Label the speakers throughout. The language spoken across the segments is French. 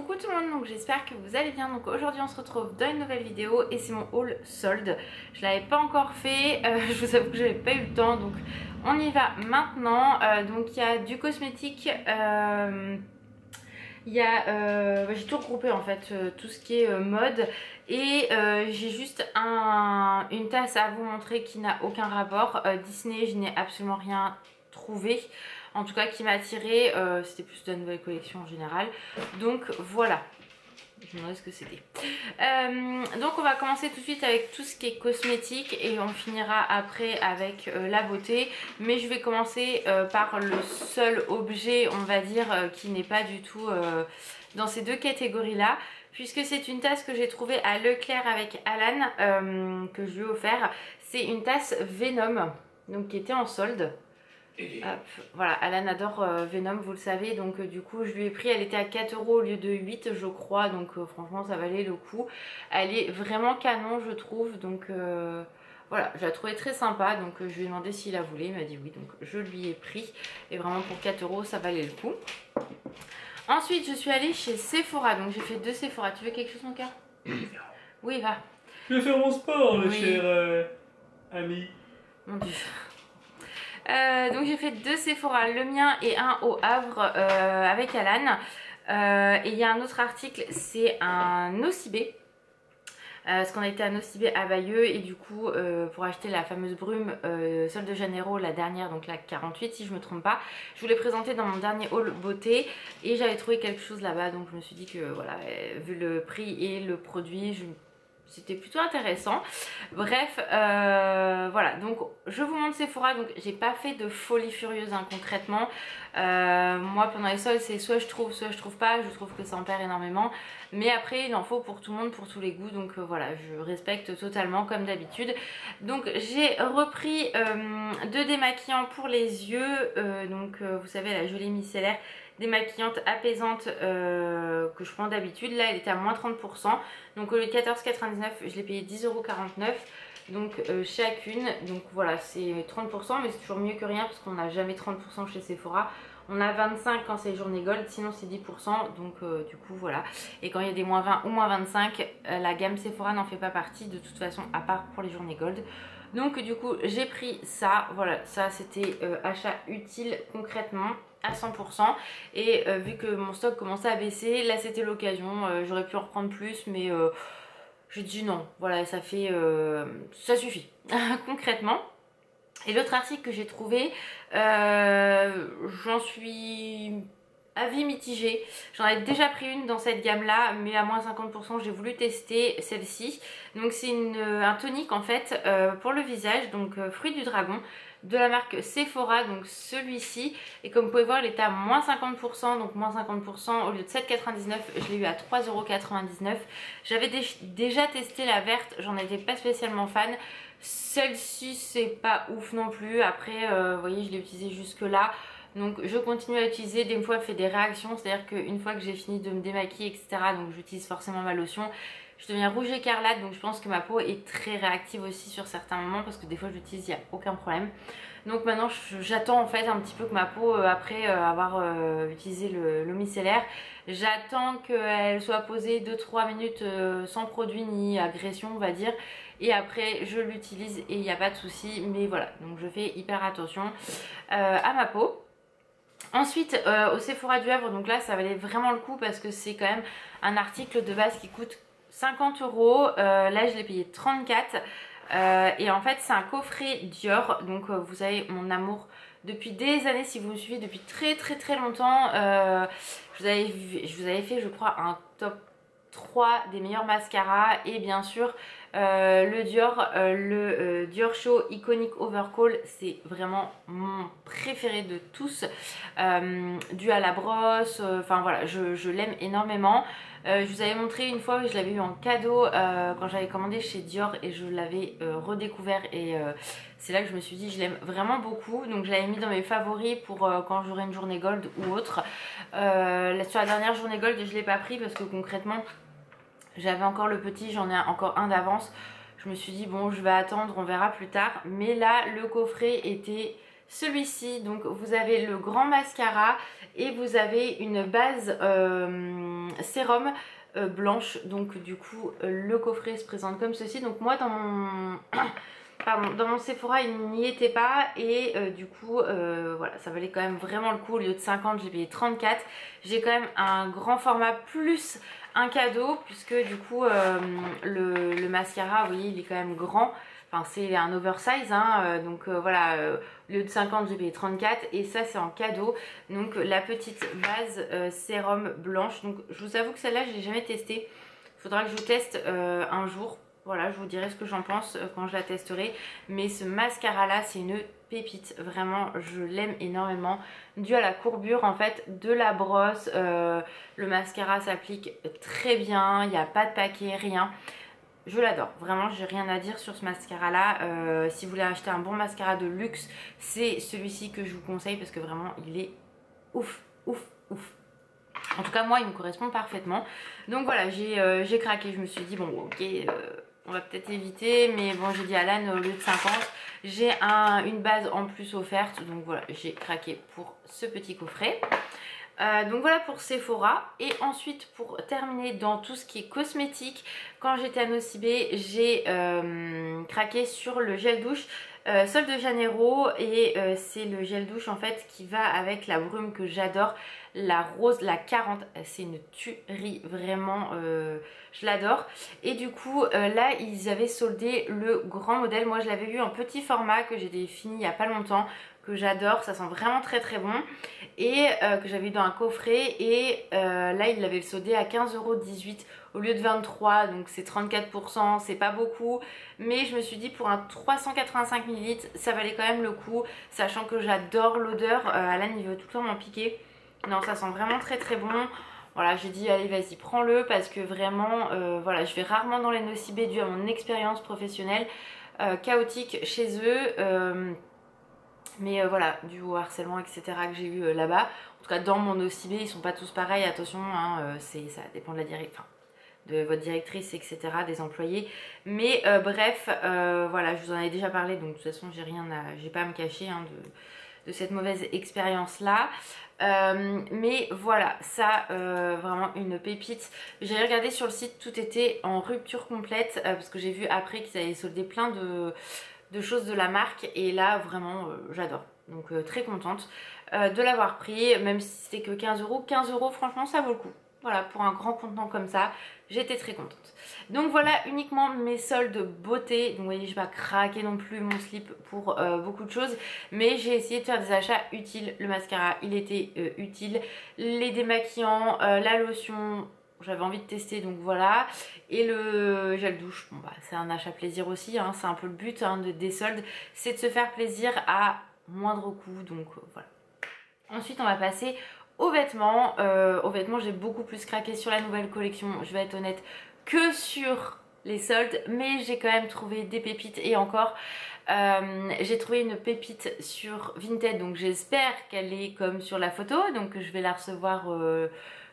Speaker 1: Coucou tout le monde, donc j'espère que vous allez bien. Donc aujourd'hui on se retrouve dans une nouvelle vidéo et c'est mon haul solde. Je l'avais pas encore fait, je vous avoue que j'avais pas eu le temps, donc on y va maintenant. Donc il y a du cosmétique, j'ai tout regroupé en fait, tout ce qui est mode, et j'ai juste une tasse à vous montrer qui n'a aucun rapport. Disney, je n'ai absolument rien trouvé, en tout cas qui m'a attiré, c'était plus de la nouvelle collection en général, donc voilà. Je me demandais ce que c'était. Donc on va commencer tout de suite avec tout ce qui est cosmétique et on finira après avec la beauté. Mais je vais commencer par le seul objet, on va dire, qui n'est pas du tout dans ces deux catégories là. Puisque c'est une tasse que j'ai trouvée à Leclerc avec Alan, que je lui ai offert. C'est une tasse Venom, donc qui était en solde. Hop, voilà, Alan adore Venom, vous le savez, donc du coup je lui ai pris, elle était à 4 € au lieu de 8 je crois, donc franchement ça valait le coup. Elle est vraiment canon je trouve, donc voilà, je la trouvais très sympa, donc je lui ai demandé s'il la voulait, il m'a dit oui, donc je lui ai pris, et vraiment pour 4 € ça valait le coup. Ensuite je suis allée chez Sephora, donc j'ai fait 2 Sephora. Tu veux quelque chose mon cœur? Oui, va.
Speaker 2: Je vais faire mon sport,
Speaker 1: oui.
Speaker 2: Cher ami.
Speaker 1: Mon dieu. Donc j'ai fait 2 Sephora, le mien et un au Havre avec Alan. Et il y a un autre article, c'est un Nocibé. Parce qu'on a été à Nocibé à Bayeux et du coup pour acheter la fameuse brume Sol de Janeiro, la dernière, donc la 48 si je me trompe pas. Je vous l'ai présenté dans mon dernier haul beauté et j'avais trouvé quelque chose là-bas, donc je me suis dit que voilà, vu le prix et le produit, c'était plutôt intéressant. Bref, voilà, donc je vous montre Sephora. Donc j'ai pas fait de folie furieuse hein, concrètement. Moi pendant les soldes c'est soit je trouve pas. Je trouve que ça en perd énormément, mais après il en faut pour tout le monde, pour tous les goûts, donc voilà, je respecte totalement comme d'habitude. Donc j'ai repris 2 démaquillants pour les yeux, donc vous savez la jolie micellaire démaquillante apaisante que je prends d'habitude. Là elle était à moins 30%, donc au lieu de 14,99 je l'ai payé 10,49 €, donc chacune. Donc voilà, c'est 30%, mais c'est toujours mieux que rien parce qu'on n'a jamais 30% chez Sephora. On a 25 quand c'est les journées gold, sinon c'est 10%, donc du coup voilà. Et quand il y a des moins 20 ou moins 25, la gamme Sephora n'en fait pas partie de toute façon, à part pour les journées gold. Donc du coup j'ai pris ça, voilà, ça c'était achat utile concrètement à 100%. Et vu que mon stock commençait à baisser, là c'était l'occasion, j'aurais pu en reprendre plus, mais j'ai dit non, voilà, ça fait, ça suffit concrètement. Et l'autre article que j'ai trouvé, j'en suis avis mitigé. J'en ai déjà pris une dans cette gamme là, mais à moins 50%, j'ai voulu tester celle-ci. Donc c'est un tonique en fait pour le visage, donc fruit du dragon, de la marque Sephora, donc celui-ci. Et comme vous pouvez voir, il était à moins 50%, donc moins 50%, au lieu de 7,99 €, je l'ai eu à 3,99 €. J'avais déjà testé la verte, j'en étais pas spécialement fan. Celle-ci c'est pas ouf non plus. Après vous voyez, je l'ai utilisée jusque là, donc je continue à l'utiliser. Des fois elle fait des réactions, c'est à dire qu'une fois que j'ai fini de me démaquiller etc, donc j'utilise forcément ma lotion, je deviens rouge écarlate. Donc je pense que ma peau est très réactive aussi sur certains moments, parce que des fois je l'utilise, il n'y a aucun problème. Donc maintenant j'attends en fait un petit peu que ma peau, après avoir utilisé le micellaire, j'attends qu'elle soit posée 2-3 minutes sans produit ni agression on va dire, et après je l'utilise et il n'y a pas de souci. Mais voilà, donc je fais hyper attention à ma peau. Ensuite au Sephora du Havre, donc là ça valait vraiment le coup parce que c'est quand même un article de base qui coûte 50 €, là je l'ai payé 34 €. Et en fait c'est un coffret Dior, donc vous savez mon amour depuis des années, si vous me suivez depuis très longtemps, je vous avais fait je crois un top 3 des meilleurs mascaras, et bien sûr le Dior, Dior Show Iconic Overcall, c'est vraiment mon préféré de tous, dû à la brosse, enfin voilà, je l'aime énormément. Je vous avais montré une fois, je l'avais eu en cadeau quand j'avais commandé chez Dior, et je l'avais redécouvert, et c'est là que je me suis dit je l'aime vraiment beaucoup. Donc je l'avais mis dans mes favoris pour quand j'aurai une journée gold ou autre. Sur la dernière journée gold je l'ai pas pris parce que concrètement j'avais encore le petit, j'en ai encore un d'avance. Je me suis dit bon je vais attendre, on verra plus tard. Mais là le coffret était celui-ci. Donc vous avez le grand mascara et vous avez une base sérum blanche. Donc du coup le coffret se présente comme ceci. Donc moi dans mon pardon, dans mon Sephora il n'y était pas et du coup voilà, ça valait quand même vraiment le coup. Au lieu de 50 j'ai payé 34. J'ai quand même un grand format plus un cadeau puisque du coup le mascara, vous voyez, il est quand même grand. Enfin c'est un oversize hein, donc voilà, au lieu de 50 j'ai payé 34 et ça c'est en cadeau. Donc la petite base sérum blanche. Donc je vous avoue que celle-là je l'ai jamais testée. Il faudra que je vous teste un jour. Voilà, je vous dirai ce que j'en pense quand je la testerai. Mais ce mascara là c'est une pépite. Vraiment je l'aime énormément. Dû à la courbure en fait de la brosse. Le mascara s'applique très bien. Il n'y a pas de paquet, rien. Je l'adore, vraiment j'ai rien à dire sur ce mascara là. Si vous voulez acheter un bon mascara de luxe, c'est celui-ci que je vous conseille parce que vraiment il est ouf, ouf, ouf. En tout cas moi il me correspond parfaitement. Donc voilà, j'ai craqué, je me suis dit bon ok, on va peut-être éviter. Mais bon, j'ai dit à Alan au lieu de 50, j'ai une base en plus offerte. Donc voilà, j'ai craqué pour ce petit coffret. Donc voilà pour Sephora. Et ensuite pour terminer dans tout ce qui est cosmétique, quand j'étais à Nocibé j'ai craqué sur le gel douche Sol de Janeiro. Et c'est le gel douche en fait qui va avec la brume que j'adore, la rose, la 40. C'est une tuerie vraiment, je l'adore. Et du coup là ils avaient soldé le grand modèle. Moi je l'avais vu en petit format que j'ai fini il n'y a pas longtemps, que j'adore, ça sent vraiment très très bon et que j'avais eu dans un coffret. Et là il l'avait soldé à 15,18 € au lieu de 23, donc c'est 34%, c'est pas beaucoup, mais je me suis dit pour un 385 ml ça valait quand même le coup, sachant que j'adore l'odeur. Alan il veut tout le temps m'en piquer. Non, ça sent vraiment très très bon. Voilà, j'ai dit allez vas-y prends-le parce que vraiment voilà, je vais rarement dans les Nocibé dû à mon expérience professionnelle chaotique chez eux. Mais voilà, dû au harcèlement etc que j'ai eu là-bas. En tout cas dans mon Nocibé, ils sont pas tous pareils, attention hein, ça dépend de la direction, de votre directrice etc, des employés. Mais bref, voilà, je vous en ai déjà parlé, donc de toute façon j'ai pas à me cacher hein, de cette mauvaise expérience là. Mais voilà, ça vraiment une pépite. J'ai regardé sur le site, tout était en rupture complète parce que j'ai vu après qu'ils avaient soldé plein de choses de la marque. Et là vraiment j'adore, donc très contente de l'avoir pris, même si c'était que 15 €. 15 € franchement ça vaut le coup. Voilà, pour un grand contenant comme ça, j'étais très contente. Donc voilà uniquement mes soldes beauté. Donc vous voyez, je vais pas craquer non plus mon slip pour beaucoup de choses, mais j'ai essayé de faire des achats utiles. Le mascara il était utile, les démaquillants, la lotion j'avais envie de tester, donc voilà. Et le gel douche, bon bah c'est un achat plaisir aussi hein, c'est un peu le but hein, des soldes, c'est de se faire plaisir à moindre coût, donc voilà. Ensuite on va passer aux vêtements. Aux vêtements j'ai beaucoup plus craqué sur la nouvelle collection, je vais être honnête, que sur les soldes, mais j'ai quand même trouvé des pépites. Et encore j'ai trouvé une pépite sur Vinted, donc j'espère qu'elle est comme sur la photo, donc je vais la recevoir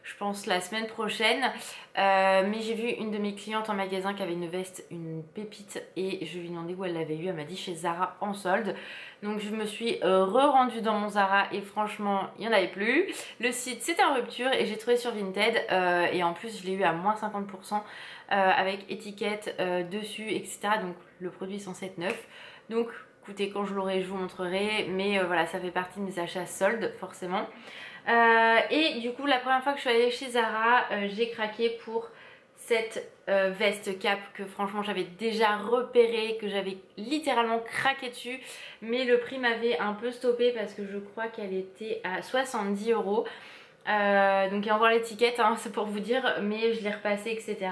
Speaker 1: je pense la semaine prochaine. Mais j'ai vu une de mes clientes en magasin qui avait une veste, une pépite, et je lui ai demandé où elle l'avait eu. Elle m'a dit chez Zara en solde. Donc je me suis re-rendue dans mon Zara et franchement il n'y en avait plus. Le site c'était en rupture et j'ai trouvé sur Vinted et en plus je l'ai eu à moins 50% avec étiquette dessus etc. Donc le produit est censé être neuf. Donc écoutez, quand je l'aurai je vous montrerai, mais voilà, ça fait partie de mes achats soldes forcément. Et du coup la première fois que je suis allée chez Zara j'ai craqué pour cette veste cap que franchement j'avais déjà repérée, que j'avais littéralement craqué dessus, mais le prix m'avait un peu stoppé parce que je crois qu'elle était à 70 €. Donc il y a encore l'étiquette hein, c'est pour vous dire, mais je l'ai repassée etc.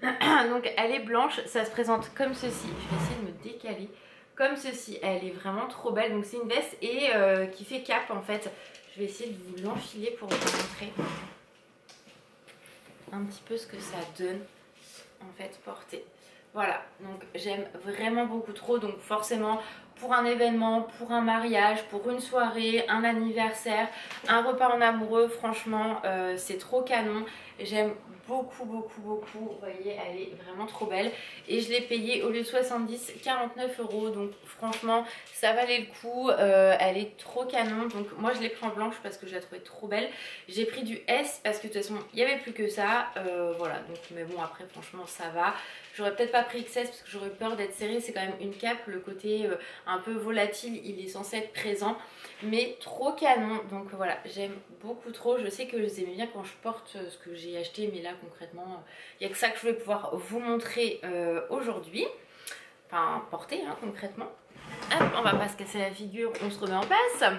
Speaker 1: Donc elle est blanche, ça se présente comme ceci. Je vais essayer de me décaler comme ceci, elle est vraiment trop belle. Donc c'est une veste et qui fait cap en fait. Je vais essayer de vous l'enfiler pour vous montrer un petit peu ce que ça donne en fait porté. Voilà, donc j'aime vraiment beaucoup trop. Donc forcément pour un événement, pour un mariage, pour une soirée, un anniversaire, un repas en amoureux. Franchement c'est trop canon, j'aime beaucoup beaucoup beaucoup. Vous voyez, elle est vraiment trop belle et je l'ai payée au lieu de 70, 49 €. Donc franchement ça valait le coup, elle est trop canon. Donc moi je l'ai pris en blanche parce que je la trouvais trop belle. J'ai pris du S parce que de toute façon il n'y avait plus que ça, voilà. Donc mais bon, après franchement ça va. J'aurais peut-être pas pris XS parce que j'aurais peur d'être serrée. C'est quand même une cape, le côté un peu volatile il est censé être présent, mais trop canon. Donc voilà, j'aime beaucoup trop. Je sais que vous aimez bien quand je porte ce que j'ai acheté, mais là concrètement il n'y a que ça que je vais pouvoir vous montrer aujourd'hui, enfin porter hein, concrètement. Hop, on va pas se casser la figure, on se remet en place.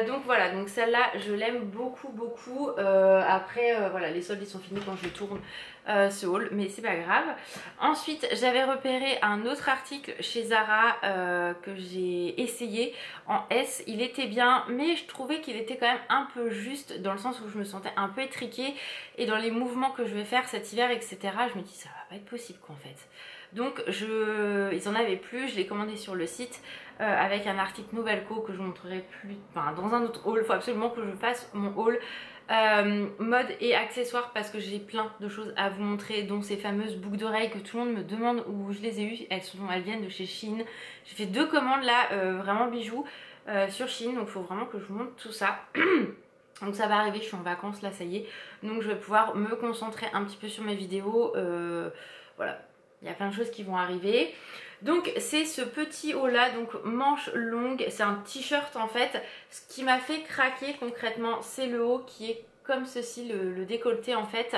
Speaker 1: Donc voilà, donc celle-là je l'aime beaucoup beaucoup. Après voilà, les soldes ils sont finis quand je tourne ce haul, mais c'est pas grave. Ensuite j'avais repéré un autre article chez Zara que j'ai essayé en S. Il était bien, mais je trouvais qu'il était quand même un peu juste, dans le sens où je me sentais un peu étriquée, et dans les mouvements que je vais faire cet hiver etc, je me dis ça va pas être possible quoi en fait. Donc ils en avaient plus, je l'ai commandé sur le site avec un article Novelco que je vous montrerai plus, enfin dans un autre haul. Il faut absolument que je fasse mon haul mode et accessoires parce que j'ai plein de choses à vous montrer, dont ces fameuses boucles d'oreilles que tout le monde me demande où je les ai eues. Elles viennent de chez Shein. J'ai fait 2 commandes là, vraiment bijoux sur Shein, donc il faut vraiment que je vous montre tout ça. Donc ça va arriver, je suis en vacances là, ça y est, donc je vais pouvoir me concentrer un petit peu sur mes vidéos, voilà. Il y a plein de choses qui vont arriver. Donc c'est ce petit haut là, donc manche longue, c'est un t-shirt en fait. Ce qui m'a fait craquer concrètement, c'est le haut qui est comme ceci, le décolleté en fait.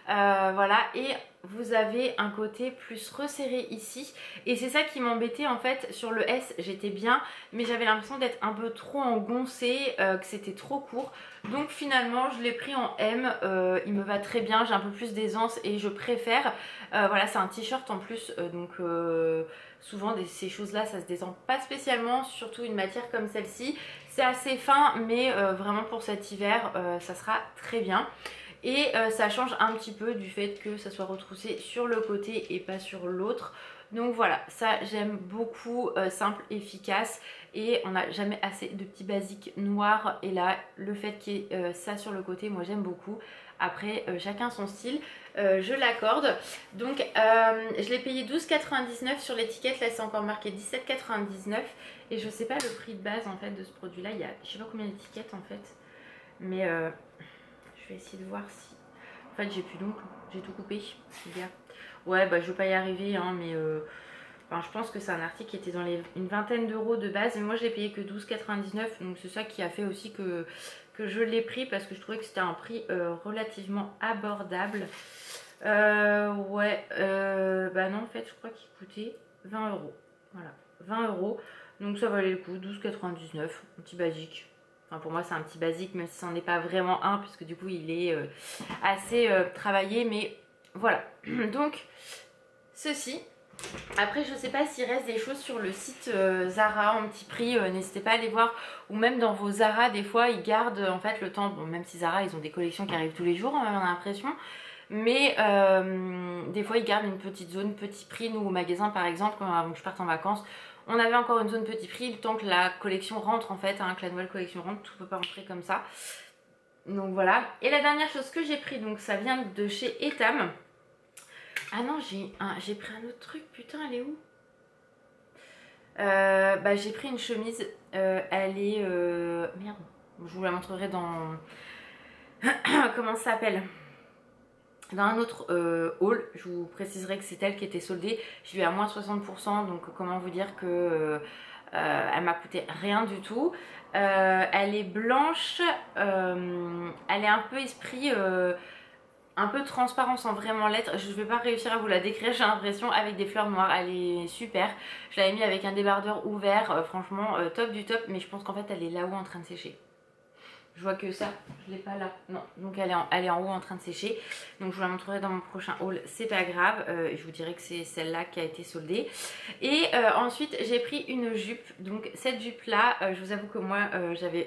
Speaker 1: Voilà, et vous avez un côté plus resserré ici, et c'est ça qui m'embêtait en fait. Sur le S j'étais bien, mais j'avais l'impression d'être un peu trop engoncée, que c'était trop court. Donc finalement je l'ai pris en M, il me va très bien, j'ai un peu plus d'aisance et je préfère. Voilà, c'est un t-shirt en plus, donc souvent ces choses là ça se descend pas spécialement, surtout une matière comme celle-ci. C'est assez fin, mais vraiment pour cet hiver ça sera très bien. Et ça change un petit peu du fait que ça soit retroussé sur le côté et pas sur l'autre. Donc voilà, ça j'aime beaucoup, simple, efficace, et on n'a jamais assez de petits basiques noirs. Et là, le fait qu'il y ait ça sur le côté, moi j'aime beaucoup. Après, chacun son style, je l'accorde. Donc je l'ai payé 12,99 sur l'étiquette, là c'est encore marqué 17,99. Et je sais pas le prix de base en fait de ce produit là, il y a je sais pas combien d'étiquettes en fait. Mais je vais essayer de voir si... En fait j'ai plus d'ongles, j'ai tout coupé. Ouais bah je vais pas y arriver hein, mais enfin, je pense que c'est un article qui était dans une vingtaine d'euros de base, mais moi je l'ai payé que 12,99. Donc c'est ça qui a fait aussi que je l'ai pris, parce que je trouvais que c'était un prix relativement abordable. Ouais, bah non en fait je crois qu'il coûtait 20 euros. Voilà, 20 euros. Donc ça valait le coup, 12,99, un petit basique. Enfin, pour moi c'est un petit basique, même si c'en est pas vraiment un, puisque du coup il est assez travaillé, mais voilà. Donc ceci. Après je sais pas s'il reste des choses sur le site Zara en petit prix, n'hésitez pas à aller voir, ou même dans vos Zara des fois ils gardent en fait le temps, bon, même si Zara ils ont des collections qui arrivent tous les jours, on a l'impression, mais des fois ils gardent une petite zone petit prix. Nous au magasin par exemple, avant que je parte en vacances, on avait encore une zone petit prix le temps que la collection rentre en fait, hein, que la nouvelle collection rentre, tout ne peut pas rentrer comme ça. Donc voilà. Et la dernière chose que j'ai pris, donc ça vient de chez Etam. Ah non, j'ai pris un autre truc, putain, elle est où? Bah j'ai pris une chemise, elle est... Merde, je vous la montrerai dans... Comment ça s'appelle? Dans un autre haul, je vous préciserai que c'est elle qui était soldée. Je l'ai eu à moins 60%, donc comment vous dire que elle m'a coûté rien du tout. Elle est blanche, elle est un peu esprit... un peu transparent sans vraiment l'être. Je vais pas réussir à vous la décrire, j'ai l'impression, avec des fleurs noires. Elle est super. Je l'avais mis avec un débardeur ouvert, franchement top du top, mais je pense qu'en fait elle est là-haut en train de sécher. Je vois que ça, je l'ai pas là. Non, donc elle est en haut en train de sécher. Donc je vous la montrerai dans mon prochain haul, c'est pas grave. Je vous dirai que c'est celle-là qui a été soldée. Et ensuite j'ai pris une jupe. Donc cette jupe là, je vous avoue que moi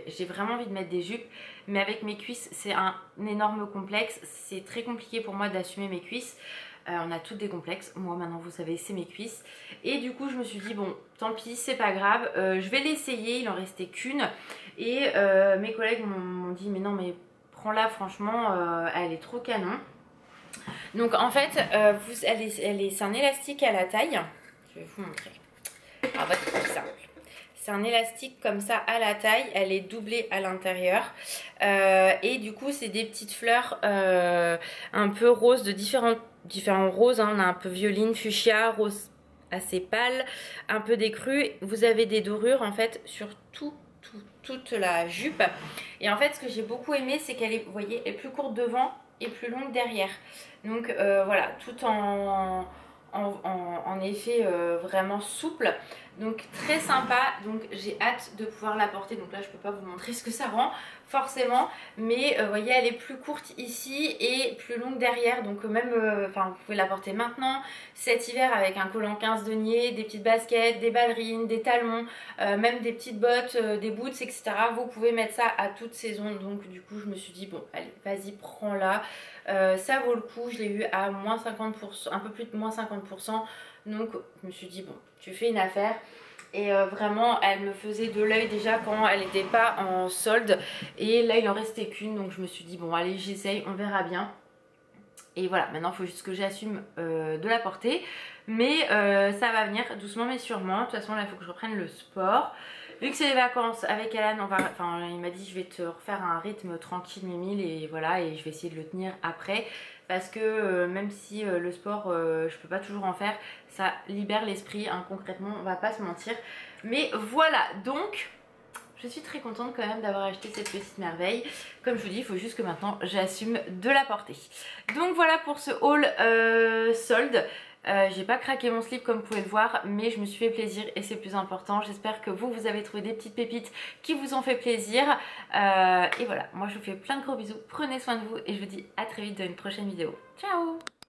Speaker 1: j'ai vraiment envie de mettre des jupes, mais avec mes cuisses c'est un énorme complexe. C'est très compliqué pour moi d'assumer mes cuisses. On a toutes des complexes. Moi maintenant vous savez c'est mes cuisses. Et du coup je me suis dit bon tant pis c'est pas grave. Je vais l'essayer, il en restait qu'une. Et mes collègues m'ont dit mais non mais prends-la franchement elle est trop canon. Donc en fait c'est un élastique à la taille. Je vais vous montrer. Alors c'est plus simple. C'est un élastique comme ça à la taille, elle est doublée à l'intérieur et du coup c'est des petites fleurs un peu roses de différents roses, hein. On a un peu violine, fuchsia, rose assez pâle, un peu décru. Vous avez des dorures en fait sur toute la jupe et en fait ce que j'ai beaucoup aimé c'est qu'elle est, vous voyez, elle est plus courte devant et plus longue derrière. Donc voilà, tout en effet vraiment souple, donc très sympa. Donc j'ai hâte de pouvoir la porter. Donc là je peux pas vous montrer ce que ça rend forcément, mais vous voyez elle est plus courte ici et plus longue derrière, donc même enfin vous pouvez la porter maintenant cet hiver avec un collant 15 deniers, des petites baskets, des ballerines, des talons, même des petites bottes, des boots, etc. Vous pouvez mettre ça à toute saison. Donc du coup je me suis dit bon allez vas-y prends-la, ça vaut le coup. Je l'ai eu à moins 50%, un peu plus de moins 50%, donc je me suis dit bon tu fais une affaire. Et vraiment elle me faisait de l'œil déjà quand elle n'était pas en solde, et là il en restait qu'une, donc je me suis dit bon allez j'essaye, on verra bien. Et voilà, maintenant il faut juste que j'assume de la porter, mais ça va venir doucement mais sûrement. De toute façon là il faut que je reprenne le sport. Vu que c'est les vacances avec Alan, il m'a dit je vais te refaire un rythme tranquille Mimile, et voilà, et je vais essayer de le tenir après. Parce que même si le sport je peux pas toujours en faire, ça libère l'esprit, hein, concrètement, on va pas se mentir. Mais voilà, donc je suis très contente quand même d'avoir acheté cette petite merveille. Comme je vous dis, il faut juste que maintenant j'assume de la porter. Donc voilà pour ce haul solde. J'ai pas craqué mon slip comme vous pouvez le voir, mais je me suis fait plaisir et c'est le plus important. J'espère que vous avez trouvé des petites pépites qui vous ont fait plaisir. Et voilà, moi je vous fais plein de gros bisous, prenez soin de vous et je vous dis à très vite dans une prochaine vidéo. Ciao!